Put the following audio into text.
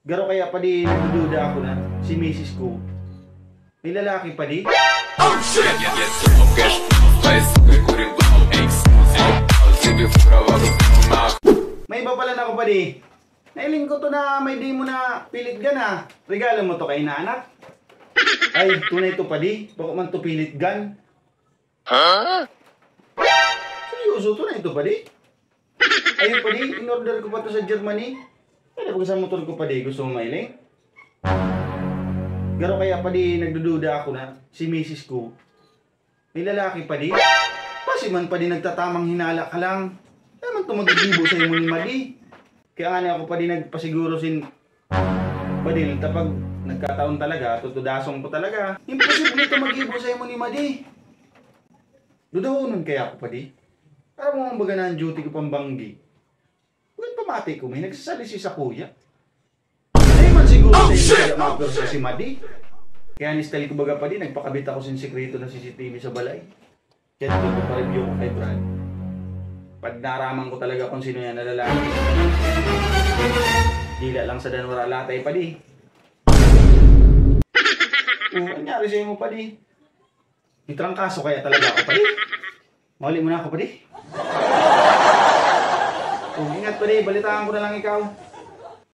Garo kaya pa di nagdududa ako na si misis ko may lalaki pa di? Oh shit! May iba pala na ako pa di. Nailing ko to na may di mo na pilit gan ha. Regalo mo to kay nanak. Ay, tunay to pa di. Baka man to pilit gan. Huh? Seryoso, tunay to pa di. Ayun pa di, in-order ko pa to sa Germany. Kaya pag sa motor ko pa di, gusto mo mailing? Garo kaya pa di nagdududa ako na si misis ko may lalaki pa di? Pasi man pa di nagtatamang hinala ka lang. Kaya man ito magigibo sa imo ni Madi. Kaya nga niya ako pa di nagpasiguro sin Badil, tapag nagkataon talaga, tutudasong ko talaga. Imposible ito magibo sa imo ni Madi. Dudahonon kaya ako pa di? Para mo ang baga na ang duty ko pambanggi. Huwag pamati ko, may nagsasalisi sa kuya. Ay man siguro sa imo kaya mapirsa si Madi. Kaya ni-style ko baga pa di, nagpakabit ako sin sekreto ng CCTV sa balay. Kaya ito pa review ko kay Brad. Pag naraman ko talaga kung sino yan na lalaki. Dila lang sa danwara latay pa di. Nangyari sa mo pa di. Itrangkaso kaya talaga ako pa di. Mahuli mo na ako pa di. Ingat pa di, balitaan ko na lang ikaw.